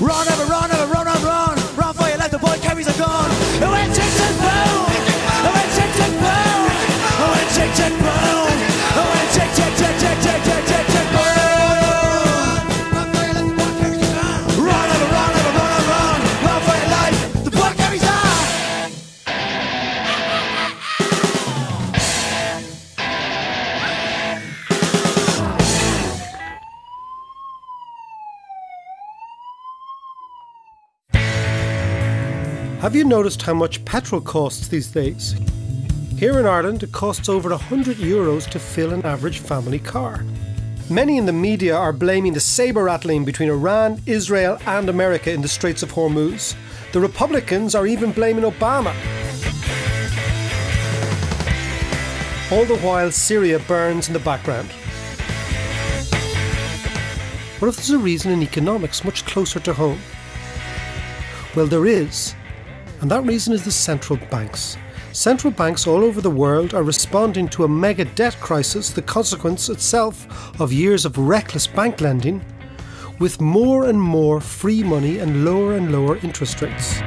Run, ever run, ever run, run, run. Run for your life, the boy carries a gun. It went tick, tick, boom. It went tick, tick, boom. It went tick, tick, boom. It went tick, tick, tick, tick, tick, tick, tick, tick, boom. Run for your life, the boy carries a gun. Run, ever run, ever run, run, run. Run for your life, the boy carries a gun. Have you noticed how much petrol costs these days? Here in Ireland, it costs over €100 to fill an average family car. Many in the media are blaming the sabre-rattling between Iran, Israel and America in the Straits of Hormuz. The Republicans are even blaming Obama. All the while, Syria burns in the background. What if there's a reason in economics much closer to home? Well, there is. And that reason is the central banks. Central banks all over the world are responding to a mega debt crisis, the consequence itself of years of reckless bank lending, with more and more free money and lower interest rates.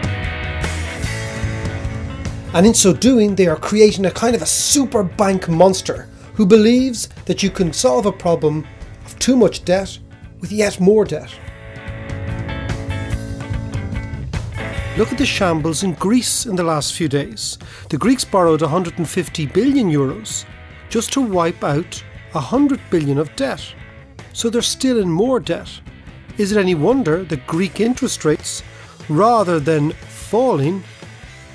And in so doing, they are creating a kind of a super bank monster who believes that you can solve a problem of too much debt with yet more debt. Look at the shambles in Greece in the last few days. The Greeks borrowed €150 billion just to wipe out €100 billion of debt. So they're still in more debt. Is it any wonder that Greek interest rates, rather than falling,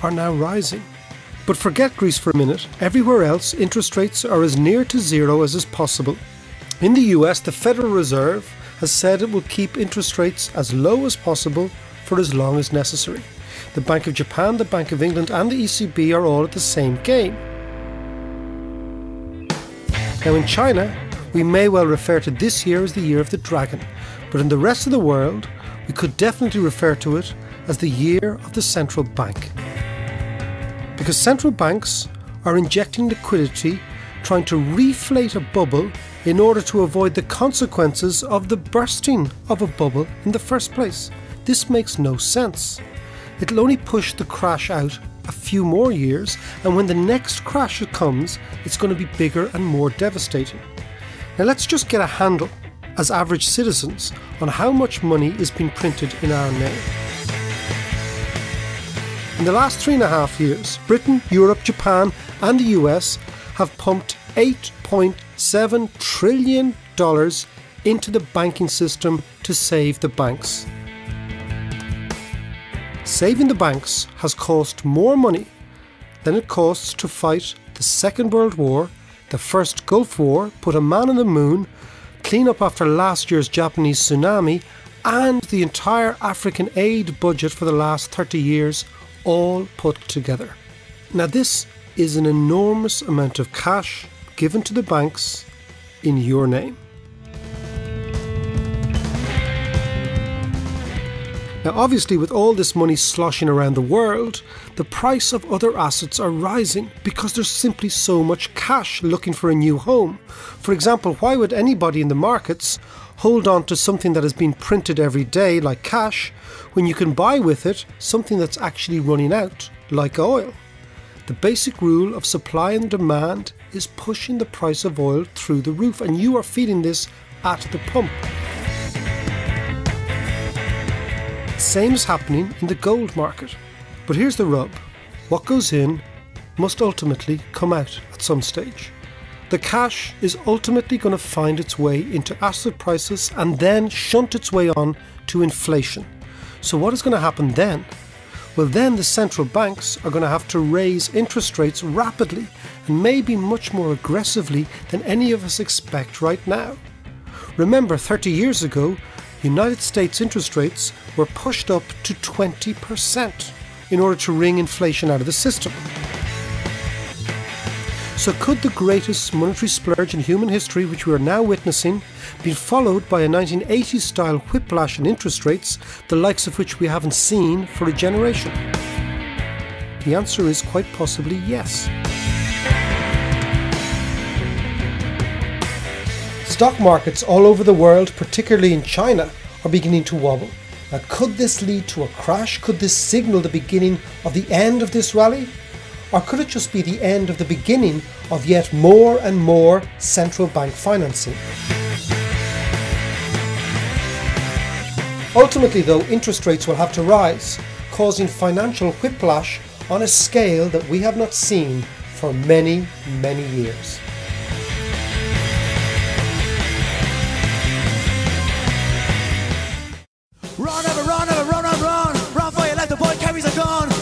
are now rising? But forget Greece for a minute. Everywhere else, interest rates are as near to zero as is possible. In the US, the Federal Reserve has said it will keep interest rates as low as possible for as long as necessary. The Bank of Japan, the Bank of England and the ECB are all at the same game. Now in China, we may well refer to this year as the year of the dragon, but in the rest of the world, we could definitely refer to it as the year of the central bank. Because central banks are injecting liquidity, trying to reflate a bubble in order to avoid the consequences of the bursting of a bubble in the first place. This makes no sense. It'll only push the crash out a few more years, and when the next crash comes, it's going to be bigger and more devastating. Now let's just get a handle, as average citizens, on how much money is being printed in our name. In the last 3.5 years, Britain, Europe, Japan and the US have pumped $8.7 trillion into the banking system to save the banks. Saving the banks has cost more money than it costs to fight the Second World War, the First Gulf War, put a man on the moon, clean up after last year's Japanese tsunami, and the entire African aid budget for the last 30 years, all put together. Now this is an enormous amount of cash given to the banks in your name. Now obviously, with all this money sloshing around the world, the price of other assets are rising because there's simply so much cash looking for a new home. For example, why would anybody in the markets hold on to something that has been printed every day like cash when you can buy with it something that's actually running out like oil? The basic rule of supply and demand is pushing the price of oil through the roof, and you are feeling this at the pump. Same is happening in the gold market. But here's the rub. What goes in must ultimately come out at some stage. The cash is ultimately going to find its way into asset prices and then shunt its way on to inflation. So what is going to happen then? Well, then the central banks are going to have to raise interest rates rapidly and maybe much more aggressively than any of us expect right now. Remember, 30 years ago, United States interest rates were pushed up to 20% in order to wring inflation out of the system. So could the greatest monetary splurge in human history, which we are now witnessing, be followed by a 1980s style whiplash in interest rates, the likes of which we haven't seen for a generation? The answer is quite possibly yes. Stock markets all over the world, particularly in China, are beginning to wobble. Now, could this lead to a crash? Could this signal the beginning of the end of this rally? Or could it just be the end of the beginning of yet more and more central bank financing? Ultimately, though, interest rates will have to rise, causing financial whiplash on a scale that we have not seen for many, many years. Run, run, run, run, run, run, run for your life, the boy carries a gun.